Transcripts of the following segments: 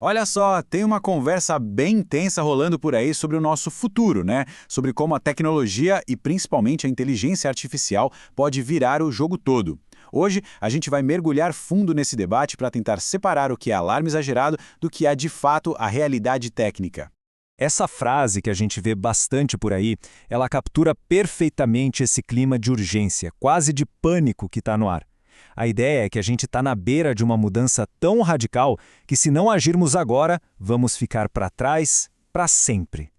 Olha só, tem uma conversa bem intensa rolando por aí sobre o nosso futuro, né? Sobre como a tecnologia e principalmente a inteligência artificial pode virar o jogo todo. Hoje, a gente vai mergulhar fundo nesse debate para tentar separar o que é alarme exagerado do que é de fato a realidade técnica. Essa frase que a gente vê bastante por aí, ela captura perfeitamente esse clima de urgência, quase de pânico que está no ar. A ideia é que a gente está na beira de uma mudança tão radical que, se não agirmos agora, vamos ficar para trás para sempre.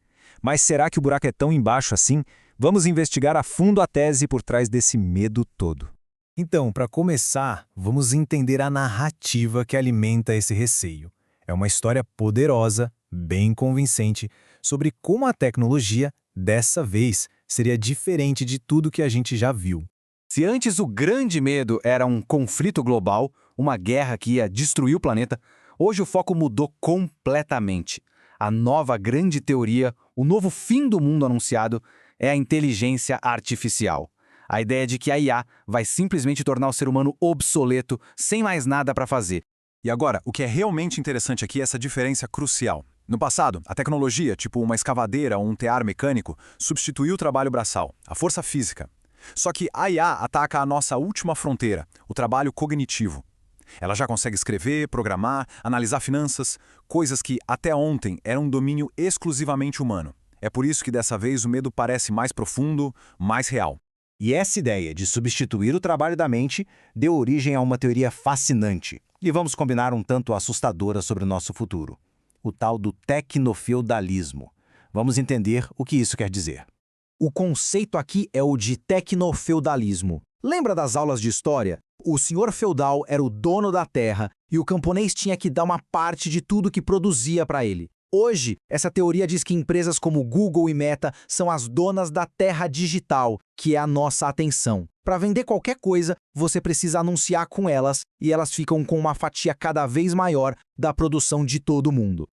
Mas será que o buraco é tão embaixo assim? Vamos investigar a fundo a tese por trás desse medo todo. Então, para começar, vamos entender a narrativa que alimenta esse receio. É uma história poderosa, bem convincente, sobre como a tecnologia, dessa vez, seria diferente de tudo que a gente já viu. Se antes o grande medo era um conflito global, uma guerra que ia destruir o planeta, hoje o foco mudou completamente. A nova grande teoria, o novo fim do mundo anunciado, é a inteligência artificial. A ideia de que a IA vai simplesmente tornar o ser humano obsoleto, sem mais nada para fazer. E agora, o que é realmente interessante aqui é essa diferença crucial. No passado, a tecnologia, tipo uma escavadeira ou um tear mecânico, substituiu o trabalho braçal, a força física. Só que a IA ataca a nossa última fronteira, o trabalho cognitivo. Ela já consegue escrever, programar, analisar finanças, coisas que até ontem eram um domínio exclusivamente humano. É por isso que dessa vez o medo parece mais profundo, mais real. E essa ideia de substituir o trabalho da mente deu origem a uma teoria fascinante, e vamos combinar um tanto assustadora sobre o nosso futuro. O tal do tecnofeudalismo. Vamos entender o que isso quer dizer. O conceito aqui é o de tecnofeudalismo. Lembra das aulas de história? O senhor feudal era o dono da terra e o camponês tinha que dar uma parte de tudo que produzia para ele. Hoje, essa teoria diz que empresas como Google e Meta são as donas da terra digital, que é a nossa atenção. Para vender qualquer coisa, você precisa anunciar com elas e elas ficam com uma fatia cada vez maior da produção de todo mundo.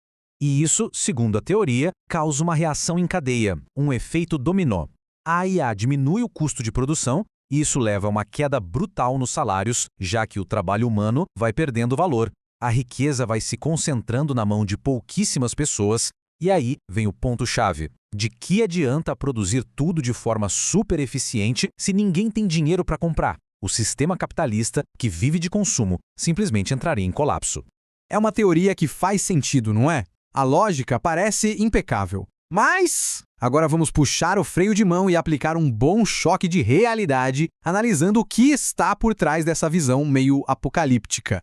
E isso, segundo a teoria, causa uma reação em cadeia, um efeito dominó. A IA diminui o custo de produção e isso leva a uma queda brutal nos salários, já que o trabalho humano vai perdendo valor. A riqueza vai se concentrando na mão de pouquíssimas pessoas, e aí vem o ponto-chave. De que adianta produzir tudo de forma super eficiente se ninguém tem dinheiro para comprar? O sistema capitalista, que vive de consumo, simplesmente entraria em colapso. É uma teoria que faz sentido, não é? A lógica parece impecável. Mas agora vamos puxar o freio de mão e aplicar um bom choque de realidade, analisando o que está por trás dessa visão meio apocalíptica.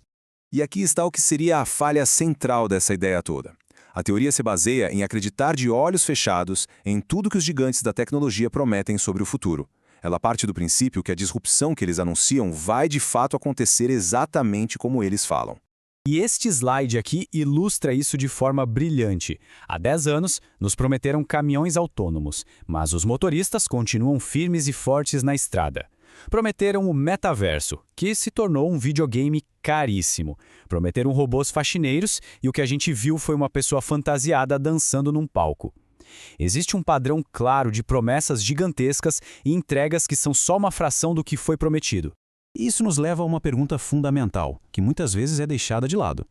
E aqui está o que seria a falha central dessa ideia toda. A teoria se baseia em acreditar de olhos fechados em tudo que os gigantes da tecnologia prometem sobre o futuro. Ela parte do princípio que a disrupção que eles anunciam vai de fato acontecer exatamente como eles falam. E este slide aqui ilustra isso de forma brilhante. Há 10 anos, nos prometeram caminhões autônomos, mas os motoristas continuam firmes e fortes na estrada. Prometeram o metaverso, que se tornou um videogame caríssimo. Prometeram robôs faxineiros e o que a gente viu foi uma pessoa fantasiada dançando num palco. Existe um padrão claro de promessas gigantescas e entregas que são só uma fração do que foi prometido. Isso nos leva a uma pergunta fundamental, que muitas vezes é deixada de lado.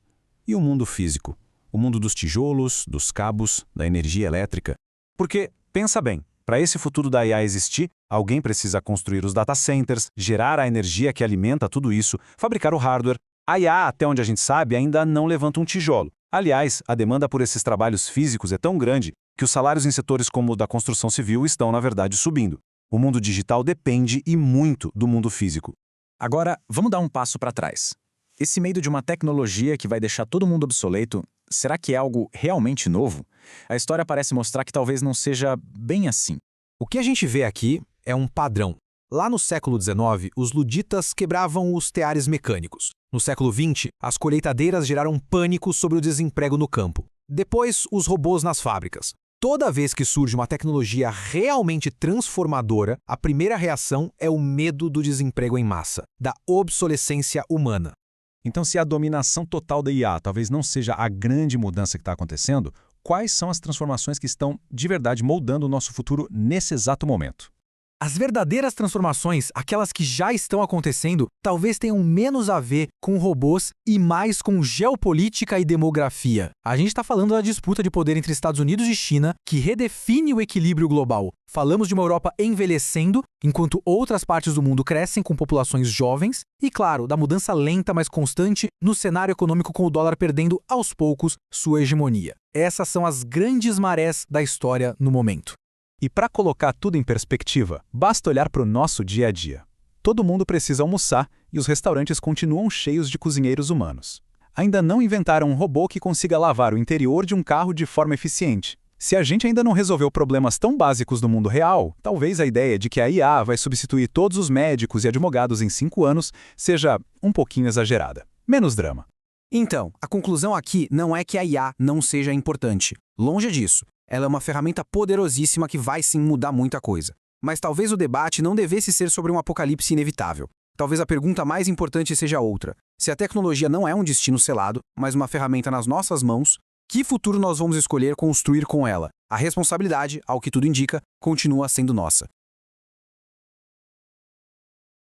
E o mundo físico? O mundo dos tijolos, dos cabos, da energia elétrica? Porque, pensa bem, para esse futuro da IA existir, alguém precisa construir os data centers, gerar a energia que alimenta tudo isso, fabricar o hardware. A IA, até onde a gente sabe, ainda não levanta um tijolo. Aliás, a demanda por esses trabalhos físicos é tão grande que os salários em setores como o da construção civil estão, na verdade, subindo. O mundo digital depende e muito do mundo físico. Agora, vamos dar um passo para trás. Esse medo de uma tecnologia que vai deixar todo mundo obsoleto, será que é algo realmente novo? A história parece mostrar que talvez não seja bem assim. O que a gente vê aqui é um padrão. Lá no século XIX, os luditas quebravam os teares mecânicos. No século XX, as colheitadeiras geraram pânico sobre o desemprego no campo. Depois, os robôs nas fábricas. Toda vez que surge uma tecnologia realmente transformadora, a primeira reação é o medo do desemprego em massa, da obsolescência humana. Então, se a dominação total da IA talvez não seja a grande mudança que está acontecendo, quais são as transformações que estão, de verdade, moldando o nosso futuro nesse exato momento? As verdadeiras transformações, aquelas que já estão acontecendo, talvez tenham menos a ver com robôs e mais com geopolítica e demografia. A gente está falando da disputa de poder entre Estados Unidos e China, que redefine o equilíbrio global. Falamos de uma Europa envelhecendo, enquanto outras partes do mundo crescem com populações jovens, e claro, da mudança lenta, mas constante, no cenário econômico com o dólar perdendo, aos poucos, sua hegemonia. Essas são as grandes marés da história no momento. E para colocar tudo em perspectiva, basta olhar para o nosso dia a dia. Todo mundo precisa almoçar e os restaurantes continuam cheios de cozinheiros humanos. Ainda não inventaram um robô que consiga lavar o interior de um carro de forma eficiente. Se a gente ainda não resolveu problemas tão básicos do mundo real, talvez a ideia de que a IA vai substituir todos os médicos e advogados em 5 anos seja um pouquinho exagerada. Menos drama. Então, a conclusão aqui não é que a IA não seja importante. Longe disso. Ela é uma ferramenta poderosíssima que vai sim mudar muita coisa. Mas talvez o debate não devesse ser sobre um apocalipse inevitável. Talvez a pergunta mais importante seja outra. Se a tecnologia não é um destino selado, mas uma ferramenta nas nossas mãos, que futuro nós vamos escolher construir com ela? A responsabilidade, ao que tudo indica, continua sendo nossa.